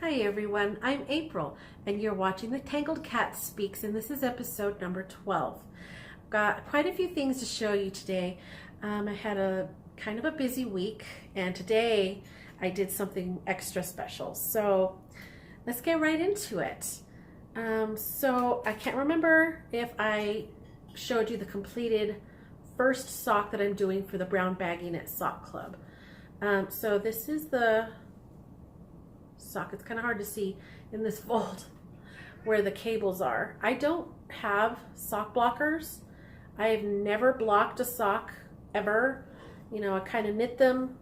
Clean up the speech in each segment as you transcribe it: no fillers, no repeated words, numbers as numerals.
Hi everyone, I'm April and you're watching the Tangled Cat Speaks, and this is episode number 12. Got quite a few things to show you today. I had a kind of a busy week, and today I did something extra special. So let's get right into it. So I can't remember if I showed you the completed first sock that I'm doing for the Brown Baggy Knit Sock Club. So this is the sock. It's kind of hard to see in this fold where the cables are. I don't have sock blockers. I've never blocked a sock ever. You know, I kind of knit them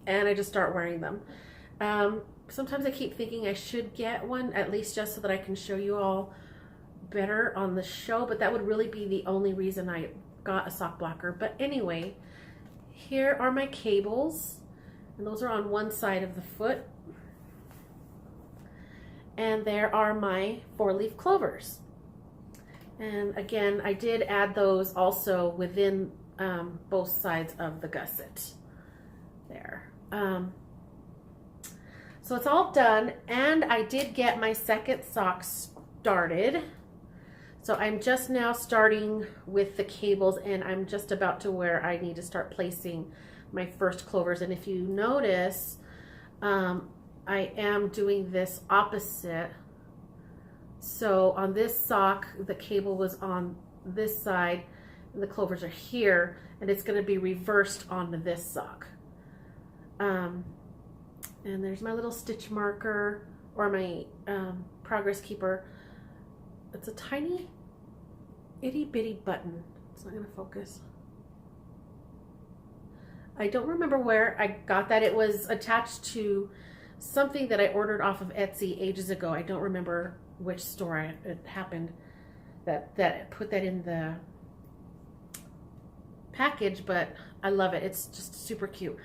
and I just start wearing them. Sometimes I keep thinking I should get one, at least just so that I can show you all better on the show, but that would really be the only reason I got a sock blocker. But anyway, here are my cables, and those are on one side of the foot. And there are my 4-leaf clovers. And again, I did add those also within both sides of the gusset there. So it's all done, and I did get my second sock started. So I'm just now starting with the cables, and I'm just about to where I need to start placing my first clovers. And if you notice, I am doing this opposite. So on this sock, the cable was on this side and the clovers are here, and it's going to be reversed onto this sock. And there's my little stitch marker, or my progress keeper. It's a tiny itty bitty button. It's not going to focus. I don't remember where I got that. It was attached to something that I ordered off of Etsy ages ago. I don't remember which store it happened that put that in the package, but I love it. It's just super cute.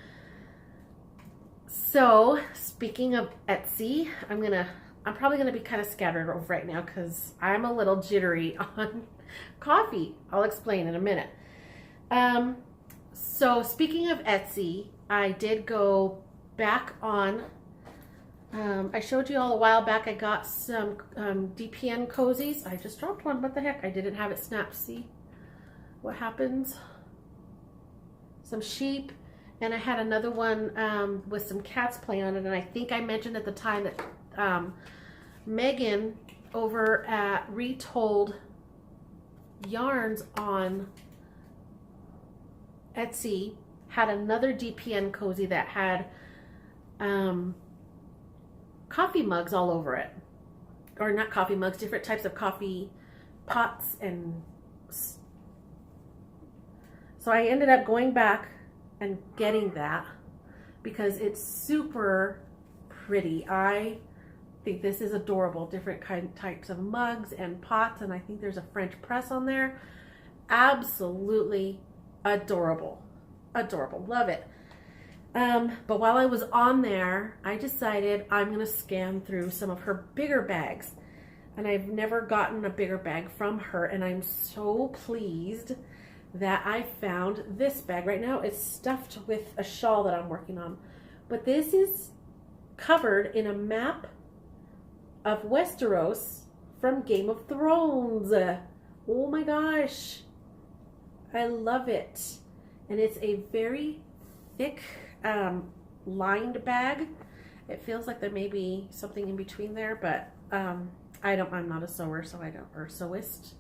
So speaking of Etsy, I'm probably gonna be kind of scattered over right now because I'm a little jittery on coffee. I'll explain in a minute. So speaking of Etsy, I did go back on. I showed you all a while back, I got some DPN cozies. I just dropped one. What the heck? I didn't have it snapped. See what happens? Some sheep, and I had another one with some cats playing on it. And I think I mentioned at the time that Megan over at Retold Yarns on Etsy had another DPN cozy that had coffee mugs all over it, or not coffee mugs, different types of coffee pots. And so I ended up going back and getting that because it's super pretty. I think this is adorable. Different types of mugs and pots, and I think there's a French press on there. Absolutely adorable. Adorable. Love it. But while I was on there, I decided I'm going to scan through some of her bigger bags. And I've never gotten a bigger bag from her, and I'm so pleased that I found this bag. Right now it's stuffed with a shawl that I'm working on. But this is covered in a map of Westeros from Game of Thrones. Oh my gosh. I love it. And it's a very thick lined bag. It feels like there may be something in between there, but I'm not a sewer, so I don't, or sewist.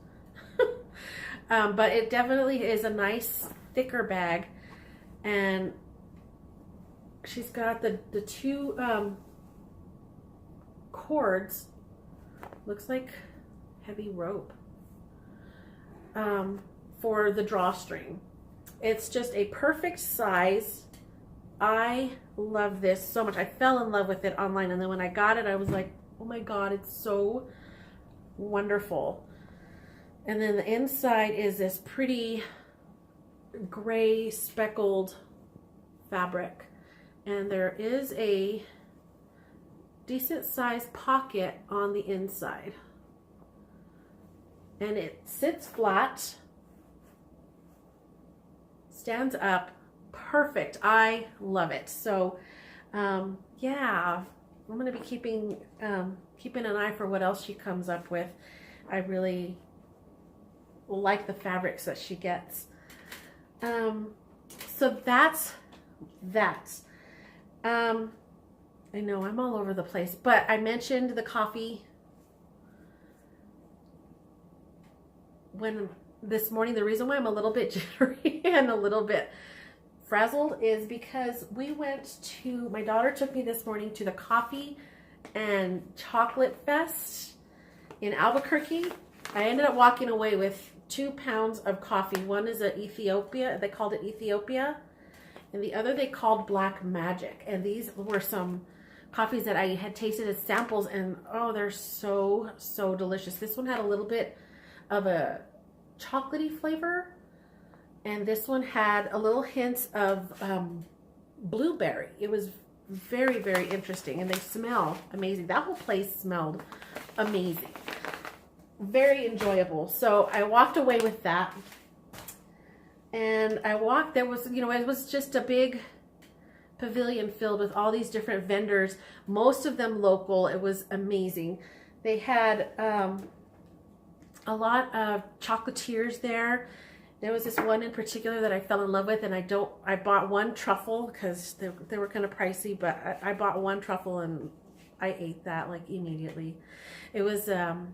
But it definitely is a nice thicker bag, and she's got the two cords, looks like heavy rope, for the drawstring. It's just a perfect size. I love this so much. I fell in love with it online, and then when I got it, I was like, oh my god, it's so wonderful. And then the inside is this pretty gray speckled fabric, and there is a decent sized pocket on the inside, and it sits flat, stands up, perfect. I love it. So yeah, I'm going to be keeping an eye for what else she comes up with. I really like the fabrics that she gets. So that's that. I know I'm all over the place, but I mentioned the coffee when this morning. The reason why I'm a little bit jittery and a little bit frazzled is because my daughter took me this morning to the Coffee and Chocolate Fest in Albuquerque. I ended up walking away with 2 pounds of coffee. One is a Ethiopia, they called it Ethiopia, and the other they called Black Magic. And these were some coffees that I had tasted as samples, and oh, they're so, so delicious. This one had a little bit of a chocolatey flavor, and this one had a little hint of blueberry. It was very, very interesting, and they smell amazing. That whole place smelled amazing. Very enjoyable. So I walked away with that, and there was, it was just a big pavilion filled with all these different vendors, most of them local. It was amazing. They had a lot of chocolatiers there. There was this one in particular that I fell in love with, and I bought one truffle because they were kind of pricey, but I bought one truffle and I ate that like immediately. It was a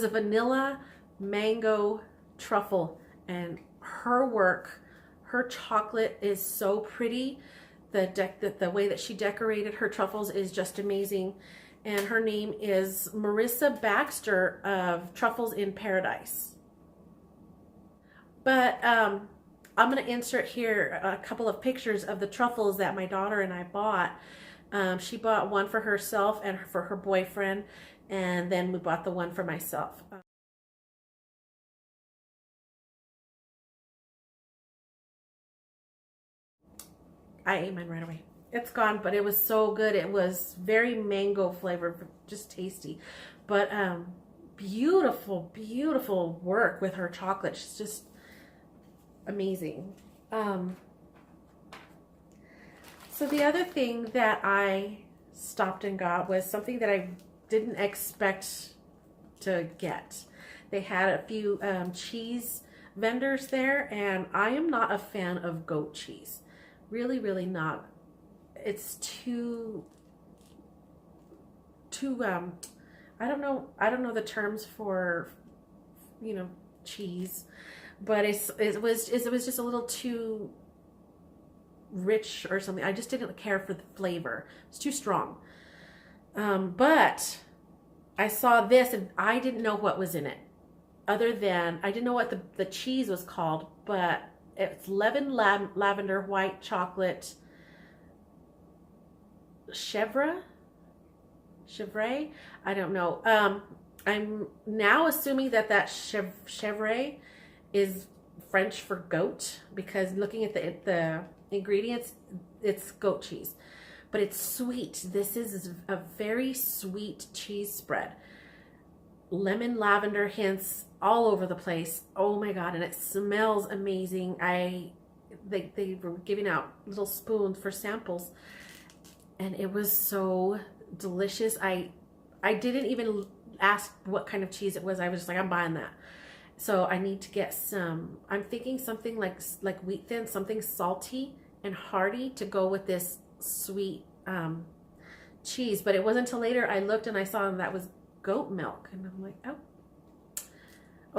vanilla mango truffle, and her chocolate is so pretty. The way that she decorated her truffles is just amazing. And her name is Marissa Baxter of Truffles in Paradise. But I'm going to insert here a couple of pictures of the truffles that my daughter and I bought. She bought one for herself and for her boyfriend, and then we bought the one for myself. I ate mine right away. It's gone, but it was so good. It was very mango flavored, just tasty. But beautiful, beautiful work with her chocolate. She's just amazing. So the other thing that I stopped and got was something that I didn't expect to get. They had a few cheese vendors there, and I am not a fan of goat cheese. Really, really not. It's too I don't know the terms for, cheese, but it was just a little too rich or something. I just didn't care for the flavor. It's too strong. But I saw this and I didn't know what was in it, other than I didn't know what the cheese was called, but it's lemon, lavender, white chocolate, chèvre, I don't know. I'm now assuming that chèvre is French for goat, because looking at the ingredients, it's goat cheese, but it's sweet. This is a very sweet cheese spread. Lemon, lavender hints all over the place. Oh my God, and it smells amazing. They were giving out little spoons for samples, and it was so delicious. I didn't even ask what kind of cheese it was. I was just like, I'm buying that. So I need to get some, I'm thinking something like wheat thin, something salty and hearty to go with this sweet cheese. But it wasn't until later I looked and I saw that was goat milk, and I'm like, oh,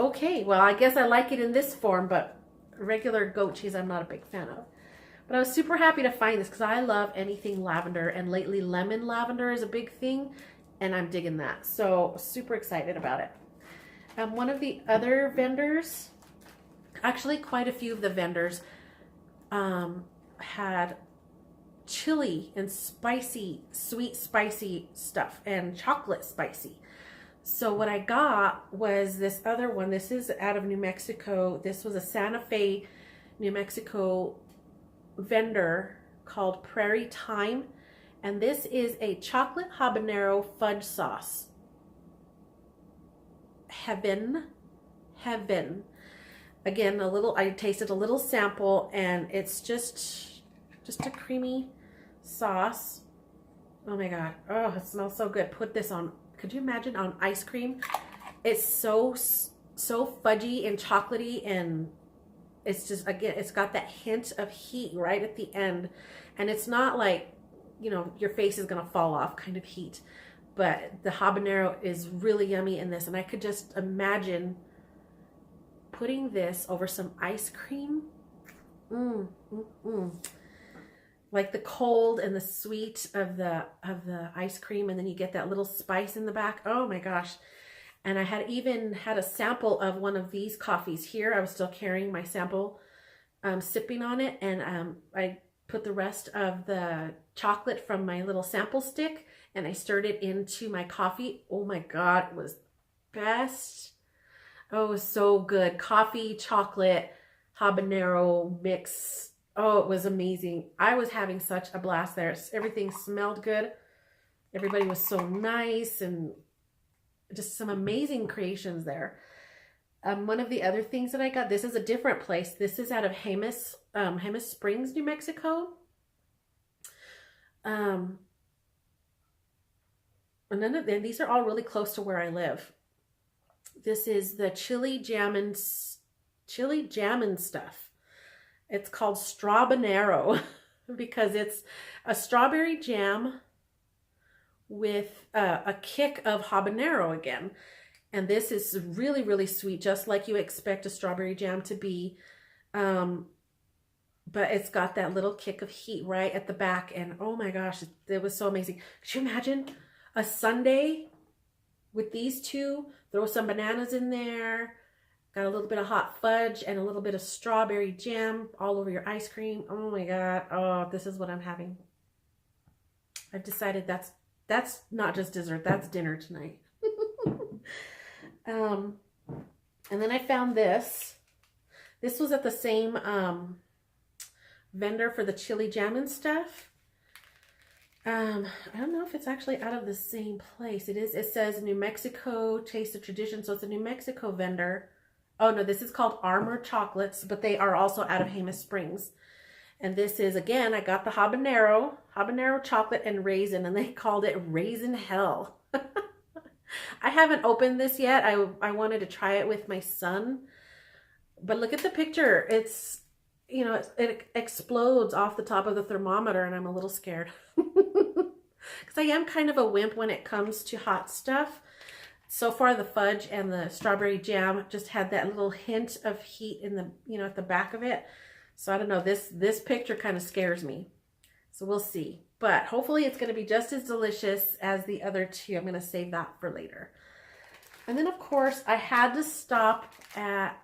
okay, well, I guess I like it in this form, but regular goat cheese I'm not a big fan of. But I was super happy to find this because I love anything lavender, and lately lemon lavender is a big thing, and I'm digging that. So super excited about it. One of the other vendors, actually quite a few of the vendors, had chili and spicy, sweet spicy stuff and chocolate spicy. So what I got was this other one. This is out of New Mexico. This was a Santa Fe, New Mexico vendor called Prairie Time, and this is a chocolate habanero fudge sauce. Heaven. Again, I tasted a little sample, and it's just a creamy sauce. Oh my God. Oh, it smells so good. Put this on, could you imagine on ice cream? It's so fudgy and chocolatey, and it's just, again, it's got that hint of heat right at the end. And it's not like, you know, your face is gonna fall off kind of heat. But the habanero is really yummy in this. And I could just imagine putting this over some ice cream. Like the cold and the sweet of the ice cream, and then you get that little spice in the back. Oh my gosh. And I had even had a sample of one of these coffees here. I was still carrying my sample, sipping on it, and I put the rest of the chocolate from my little sample stick and I stirred it into my coffee. Oh my God, it was best. Oh, it was so good. Coffee, chocolate, habanero mix. Oh, it was amazing. I was having such a blast there. Everything smelled good. Everybody was so nice, and just some amazing creations there. One of the other things that I got, this is a different place. This is out of Jemez Springs, New Mexico. And these are all really close to where I live. This is the chili jammin' stuff. It's called Strawbanero because it's a strawberry jam with a kick of habanero again. And this is really, really sweet, just like you expect a strawberry jam to be. But it's got that little kick of heat right at the back. And oh my gosh, it was so amazing. Could you imagine a sundae with these two? Throw some bananas in there. Got a little bit of hot fudge and a little bit of strawberry jam all over your ice cream. Oh my God. Oh, this is what I'm having. I've decided that's not just dessert, that's dinner tonight. And then I found this. This was at the same vendor for the chili jam and stuff. I don't know if it's actually out of the same place. It is. It says New Mexico Taste of Tradition. So it's a New Mexico vendor. Oh no, this is called Armor Chocolates, but they are also out of Jemez Springs. And this is, again, I got the habanero chocolate and raisin, and they called it Raisin Hell. I haven't opened this yet. I wanted to try it with my son, but look at the picture. It's, you know, it explodes off the top of the thermometer, and I'm a little scared because I am kind of a wimp when it comes to hot stuff. So far, the fudge and the strawberry jam just had that little hint of heat in the, you know, at the back of it. So I don't know, this picture kind of scares me. So we'll see. But hopefully it's going to be just as delicious as the other two. I'm going to save that for later. And then, of course, I had to stop at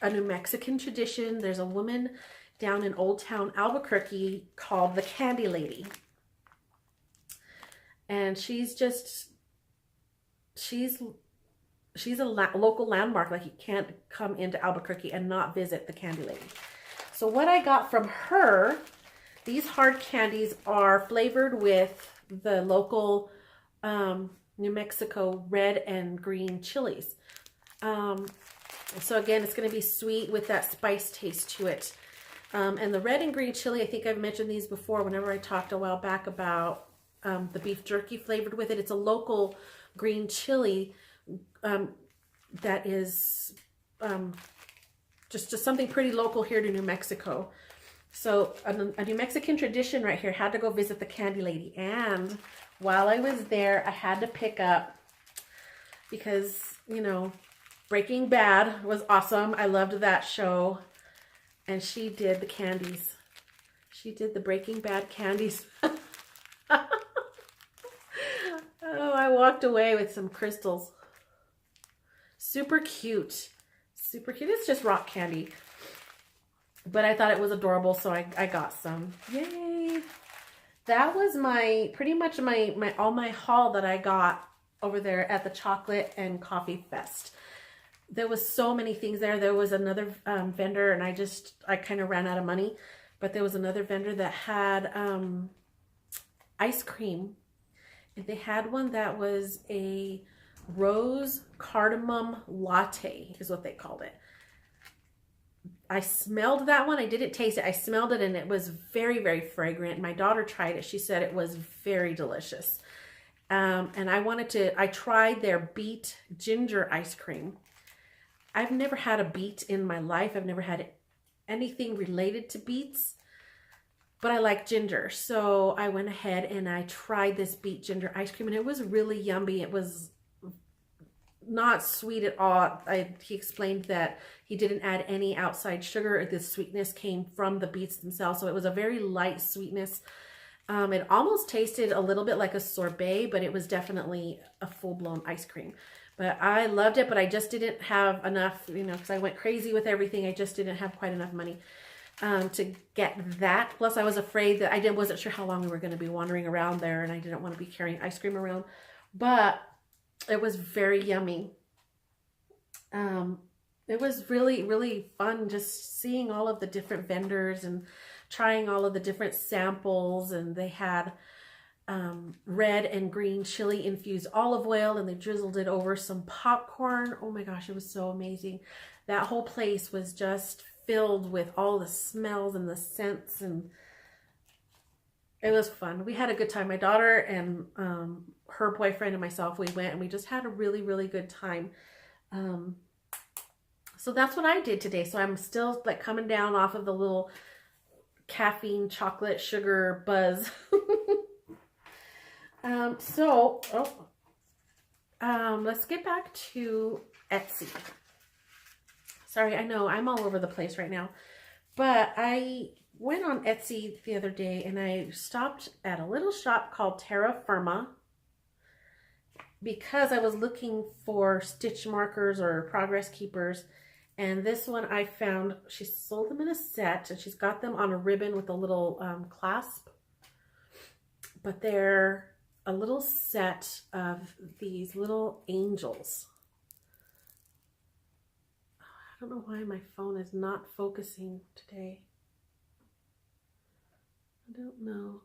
a New Mexican tradition. There's a woman down in Old Town Albuquerque called the Candy Lady. And she's a local landmark. Like, you can't come into Albuquerque and not visit the Candy Lady. So what I got from her, these hard candies are flavored with the local New Mexico red and green chilies. So again, it's going to be sweet with that spice taste to it. And the red and green chili, I think I've mentioned these before whenever I talked a while back about the beef jerky flavored with it. It's a local green chili that is just something pretty local here to New Mexico. So a New Mexican tradition right here, had to go visit the Candy Lady. And while I was there, I had to pick up, because, you know, Breaking Bad was awesome. I loved that show. And she did the candies. She did the Breaking Bad candies. Oh, I walked away with some crystals. Super cute. Super cute. It's just rock candy. But I thought it was adorable, so I got some. Yay! That was pretty much all my haul that I got over there at the Chocolate and Coffee Fest. There was so many things there. There was another vendor, and I kind of ran out of money. But there was another vendor that had ice cream. And they had one that was a rose cardamom latte, is what they called it. I smelled that one. I didn't taste it. I smelled it and it was very, very fragrant. My daughter tried it. She said it was very delicious. And I tried their beet ginger ice cream. I've never had a beet in my life. I've never had anything related to beets, but I like ginger. So I went ahead and I tried this beet ginger ice cream and it was really yummy. It was not sweet at all. He explained that he didn't add any outside sugar. The sweetness came from the beets themselves. So it was a very light sweetness. It almost tasted a little bit like a sorbet, but it was definitely a full-blown ice cream. But I loved it, but I just didn't have enough, you know, because I went crazy with everything. I just didn't have quite enough money to get that. Plus, I was afraid that wasn't sure how long we were going to be wandering around there, and I didn't want to be carrying ice cream around. But it was very yummy. It was really, really fun just seeing all of the different vendors and trying all of the different samples. And they had red and green chili infused olive oil, and they drizzled it over some popcorn. Oh my gosh, it was so amazing. That whole place was just filled with all the smells and the scents, and it was fun. We had a good time. My daughter and her boyfriend and myself, we went and we just had a really, really good time. So that's what I did today. So I'm still like coming down off of the little caffeine, chocolate, sugar buzz. Let's get back to Etsy. Sorry, I know I'm all over the place right now, but I went on Etsy the other day and I stopped at a little shop called Terra Firma because I was looking for stitch markers or progress keepers. And this one I found, she sold them in a set, and she's got them on a ribbon with a little clasp. But they're a little set of these little angels. I don't know why my phone is not focusing today. I don't know.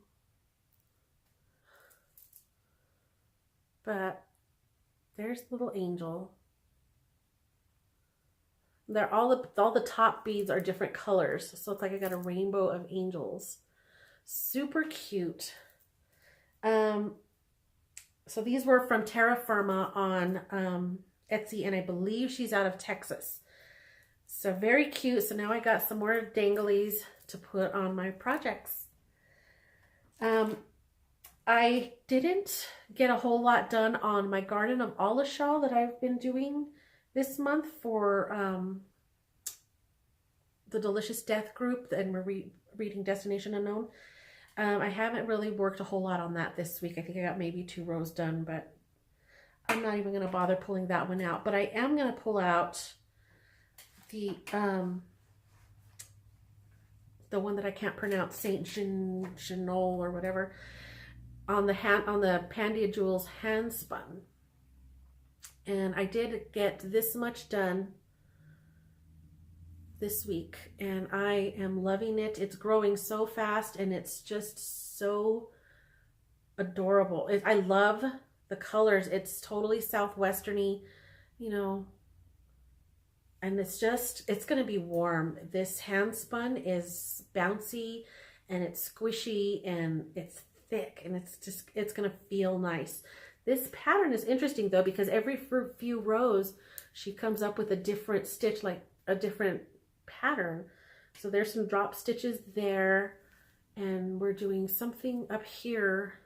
But there's the little angel. They're all the top beads are different colors. So it's like I got a rainbow of angels. Super cute. So these were from Terra Firma on Etsy, and I believe she's out of Texas. So very cute. So now I got some more danglies to put on my projects. I didn't get a whole lot done on my Garden of Allah shawl that I've been doing this month for the Delicious Death group, and we're reading Destination Unknown. I haven't really worked a whole lot on that this week. I think I got maybe 2 rows done, but I'm not even going to bother pulling that one out. But I am going to pull out the one that I can't pronounce, Saint Genol or whatever, on the Pandia Jewels hand spun. And I did get this much done this week, and I am loving it. It's growing so fast, and it's just so adorable. I love the colors. It's totally southwesterny, you know, and it's going to be warm. This hand spun is bouncy, and it's squishy, and it's thick, and it's going to feel nice. This pattern is interesting though, because every few rows she comes up with a different stitch, like a different pattern. So there's some drop stitches there, and we're doing something up here.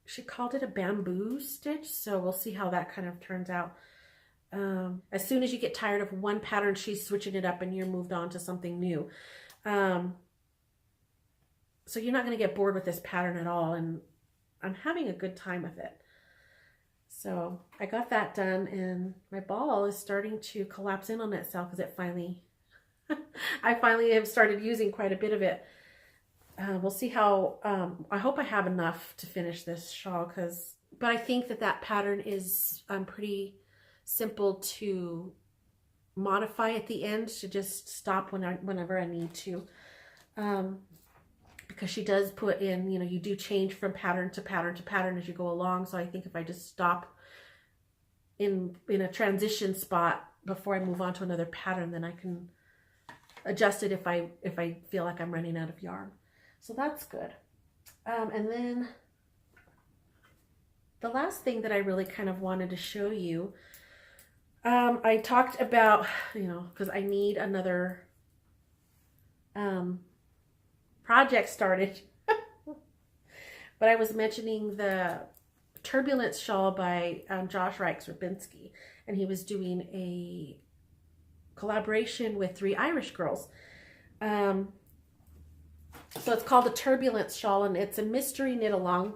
She called it a bamboo stitch, so we'll see how that kind of turns out. As soon as you get tired of one pattern, she's switching it up and you're moved on to something new. So you're not going to get bored with this pattern at all, and I'm having a good time with it. So I got that done, and my ball is starting to collapse in on itself because it finally, I finally have started using quite a bit of it. We'll see how, I hope I have enough to finish this shawl, but I think that pattern is pretty simple to modify at the end, to just stop whenever I need to. Because she does put in, you know, you do change from pattern to pattern to pattern as you go along. So I think if I just stop in a transition spot before I move on to another pattern, then I can adjust it if I feel like I'm running out of yarn. So that's good. And then the last thing that I really kind of wanted to show you, I talked about, because I need another project started. But I was mentioning the Turbulence Shawl by Josh Reichs-Rabinski, and he was doing a collaboration with 3 Irish girls. So it's called the Turbulence Shawl, and it's a mystery knit along,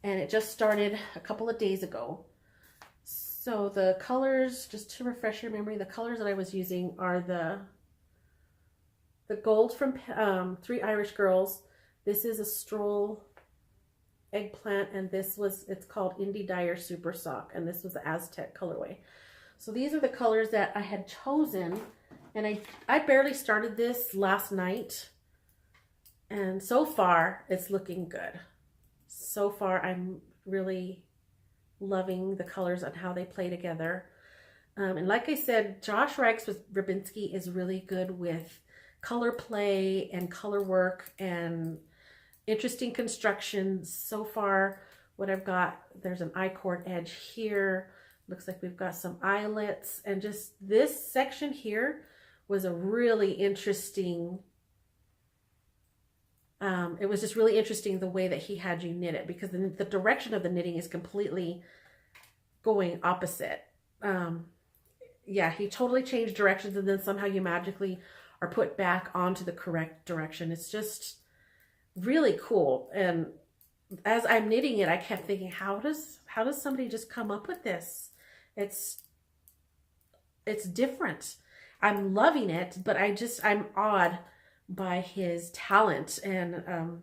and it just started a couple of days ago. So the colors, just to refresh your memory, the colors that I was using are the gold from 3 Irish Girls. This is a stroll eggplant, and it's called Indie Dyer Super Sock, and this was the Aztec colorway. So these are the colors that I had chosen, and I barely started this last night, and so far it's looking good. So far I'm really loving the colors and how they play together. And like I said, Josh Reichs-Rabinski is really good with color play and color work and interesting constructions. So far, what I've got, there's an I-cord edge here. Looks like we've got some eyelets, and just this section here was a really interesting, it was just really interesting the way that he had you knit it, because the direction of the knitting is completely going opposite. Yeah, he totally changed directions, and then somehow you magically are put back onto the correct direction. It's just really cool. And as I'm knitting it, I kept thinking, how does somebody just come up with this? It's different. I'm loving it, but I'm awed by his talent. And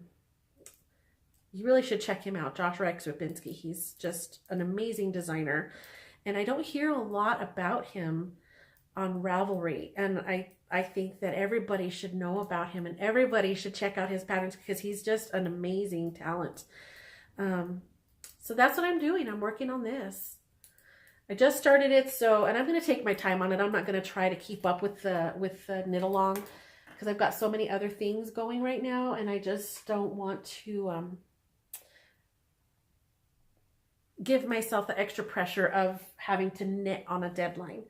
you really should check him out, Josh Reichs-Rabinski. He's just an amazing designer, and I don't hear a lot about him on Ravelry, and I think that everybody should know about him, and everybody should check out his patterns, because he's just an amazing talent. So that's what I'm doing. I'm working on this. I just started it, and I'm going to take my time on it. I'm not going to try to keep up with the knit along, because I've got so many other things going right now, and I just don't want to give myself the extra pressure of having to knit on a deadline.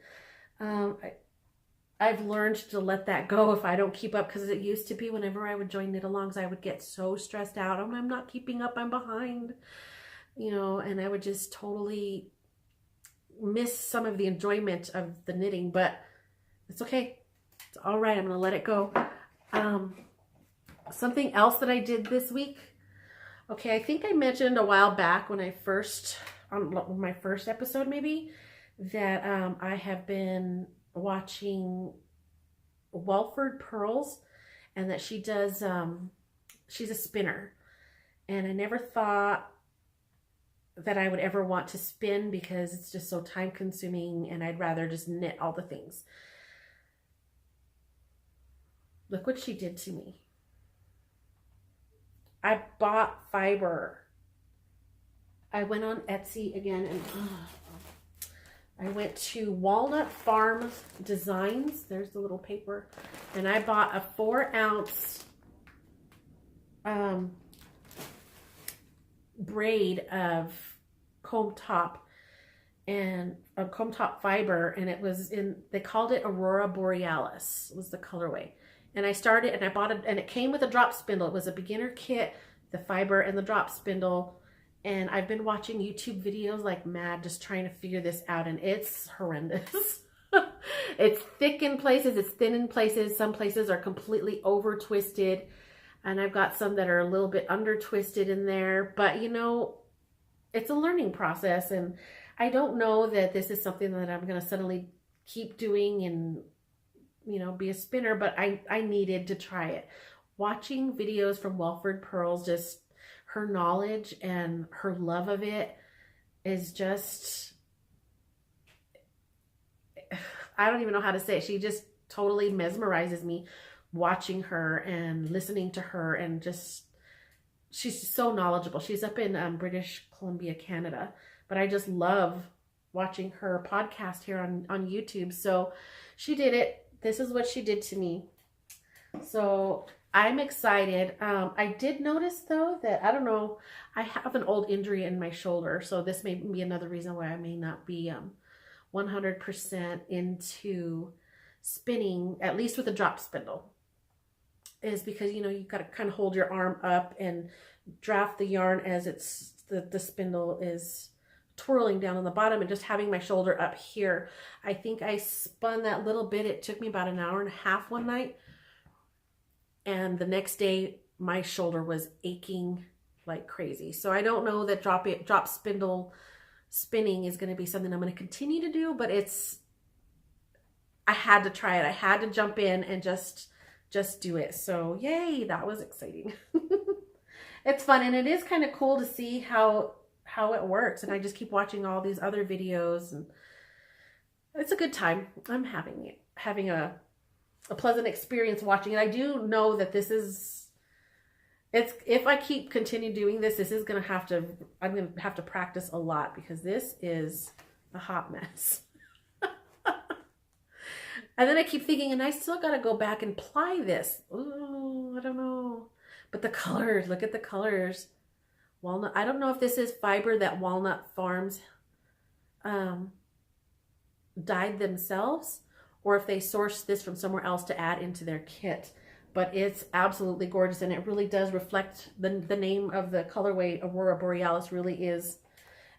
I've learned to let that go if I don't keep up, because it used to be whenever I would join knit alongs, I would get so stressed out. Oh, I'm not keeping up, I'm behind, and I would just totally miss some of the enjoyment of the knitting. But it's okay. It's all right. I'm going to let it go. Something else that I did this week. Okay, I think I mentioned a while back when on my first episode maybe, that I have been watching Walford Pearls, and that she does, she's a spinner, and I never thought that I would ever want to spin, because it's just so time consuming, and I'd rather just knit all the things. Look what she did to me. I bought fiber. I went on Etsy again, and I went to Walnut Farm Designs. There's the little paper. And I bought a 4-ounce braid of comb top fiber, and it was they called it Aurora Borealis was the colorway. And I started, and I bought it, and it came with a drop spindle. It was a beginner kit, the fiber and the drop spindle. And I've been watching YouTube videos like mad, just trying to figure this out, and it's horrendous. It's thick in places, it's thin in places. Some places are completely over twisted, and I've got some that are a little bit under twisted in there. But it's a learning process, and I don't know that this is something that I'm going to suddenly keep doing and be a spinner, but I needed to try it. Watching videos from Walford Pearls, just her knowledge and her love of it is just, I don't even know how to say it. She just totally mesmerizes me, watching her and listening to her, and just, she's just so knowledgeable. She's up in British Columbia, Canada, but I just love watching her podcast here on YouTube. So she did it. This is what she did to me. So I'm excited. I did notice though that, I don't know, I have an old injury in my shoulder. So this may be another reason why I may not be 100% into spinning, at least with a drop spindle, is because, you know, you've got to kind of hold your arm up and draft the yarn as the spindle is twirling down on the bottom, and just having my shoulder up here. I think I spun that little bit. It took me about an hour and a half one night. And the next day, my shoulder was aching like crazy. So I don't know that drop spindle spinning is going to be something I'm going to continue to do, but I had to try it. I had to jump in and just do it. So yay, that was exciting. It's fun, and it is kind of cool to see how it works. And I just keep watching all these other videos, and it's a good time. I'm having a pleasant experience watching it. I do know that if I continue doing this, I'm going to have to practice a lot, because this is a hot mess. And then I keep thinking, and I still got to go back and ply this. Ooh, I don't know. But the colors, look at the colors. Walnut. I don't know if this is fiber that Walnut Farms dyed themselves, or if they sourced this from somewhere else to add into their kit. But it's absolutely gorgeous, and it really does reflect the name of the colorway. Aurora Borealis really is.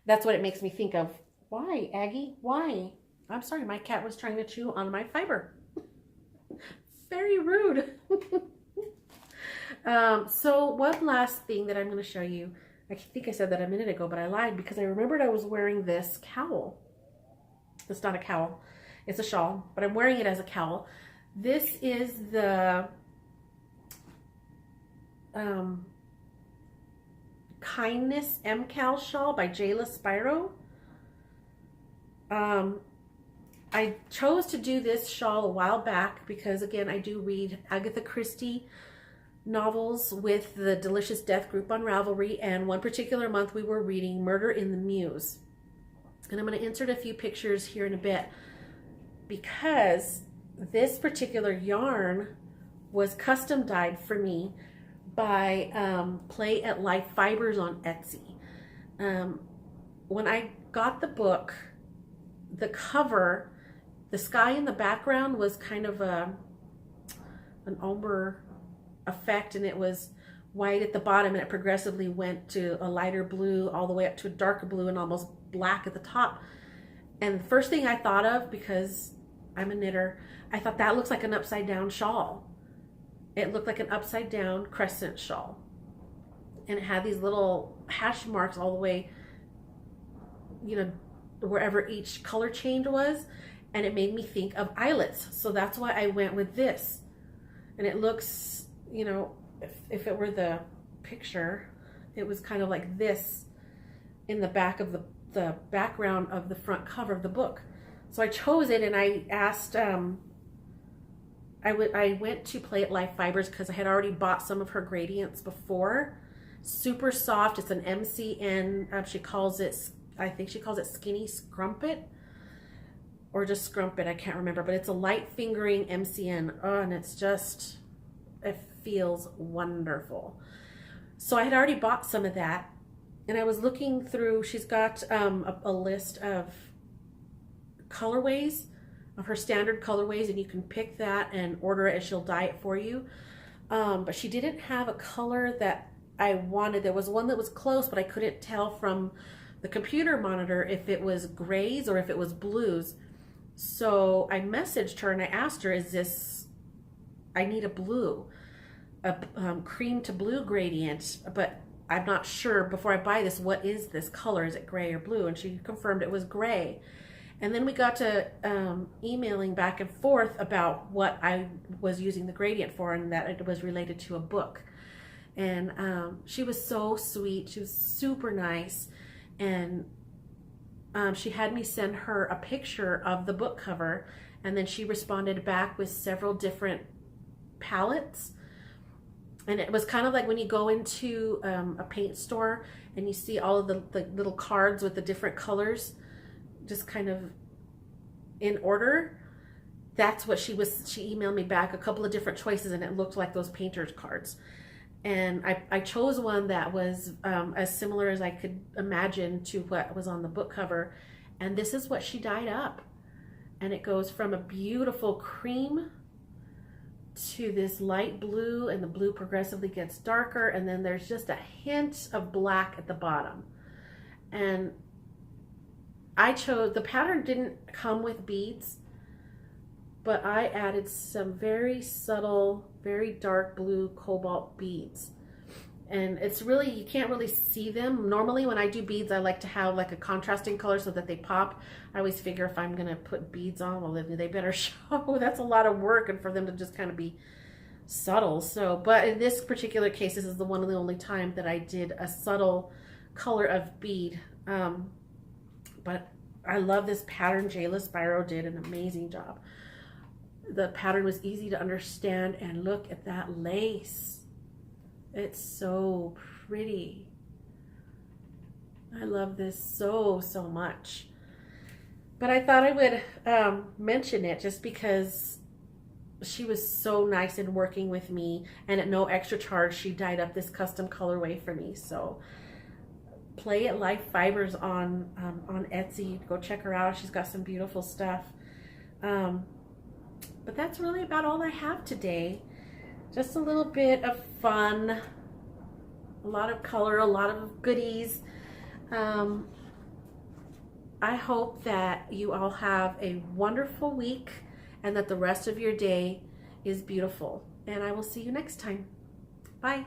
That's what it makes me think of. Why, Aggie? Why? I'm sorry, my cat was trying to chew on my fiber. Very rude. So one last thing that I'm going to show you. I think I said that a minute ago, but I lied, because I remembered I was wearing this cowl. It's not a cowl. It's a shawl, but I'm wearing it as a cowl. This is the Kindness MCal shawl by Jayla Spiro. I chose to do this shawl a while back because, again, I do read Agatha Christie novels with the Delicious Death group on Ravelry, and one particular month we were reading Murder in the Mews. And I'm going to insert a few pictures here in a bit, because this particular yarn was custom dyed for me by Play at Life Fibers on Etsy. When I got the book, the cover, the sky in the background was kind of an ombre effect, and it was white at the bottom, and it progressively went to a lighter blue all the way up to a darker blue and almost black at the top. And the first thing I thought of, because I'm a knitter, I thought that looks like an upside down shawl. It looked like an upside down crescent shawl, and it had these little hash marks all the way, you know, wherever each color change was, and it made me think of eyelets. So that's why I went with this. And it looks, you know, if it were the picture, it was kind of like this in the back of the background of the front cover of the book. So I chose it, and I asked, I went to Play It Life Fibers because I had already bought some of her gradients before. Super soft. It's an MCN. She calls it, I think she calls it Skinny Scrumpet, or just Scrumpet. I can't remember, but it's a light fingering MCN. Oh, and it's just, it feels wonderful. So I had already bought some of that, and I was looking through. She's got a list of colorways, of her standard colorways, and you can pick that and order it, and she'll dye it for you. But she didn't have a color that I wanted. There was one that was close, but I couldn't tell from the computer monitor if it was grays or if it was blues. So I messaged her and I asked her, I need a blue, a cream to blue gradient, but I'm not sure before I buy this, what is this color? Is it gray or blue? And she confirmed it was gray. And then we got to emailing back and forth about what I was using the gradient for, and that it was related to a book. And she was so sweet. She was super nice. And she had me send her a picture of the book cover, and then she responded back with several different palettes. And it was kind of like when you go into a paint store and you see all of the little cards with the different colors just kind of in order. that's what she emailed me back a couple of different choices, and it looked like those painter's cards. And I chose one that was as similar as I could imagine to what was on the book cover. And this is what she dyed up. And it goes from a beautiful cream to this light blue, and the blue progressively gets darker, and then there's just a hint of black at the bottom. And I chose, the pattern didn't come with beads, but I added some very subtle, very dark blue cobalt beads. And it's really, you can't really see them. Normally when I do beads, I like to have like a contrasting color so that they pop. I always figure if I'm gonna put beads on, well, then they better show. That's a lot of work, and for them to just kind of be subtle. So, but in this particular case, this is the one of the only time that I did a subtle color of bead. But I love this pattern. Jayla Spyro did an amazing job. The pattern was easy to understand, and look at that lace. It's so pretty. I love this so much. But I thought I would mention it just because she was so nice in working with me, and at no extra charge she dyed up this custom colorway for me. So Play It Life Fibers on Etsy. Go check her out. She's got some beautiful stuff. But that's really about all I have today. Just a little bit of fun, a lot of color, a lot of goodies. I hope that you all have a wonderful week and that the rest of your day is beautiful. And I will see you next time. Bye.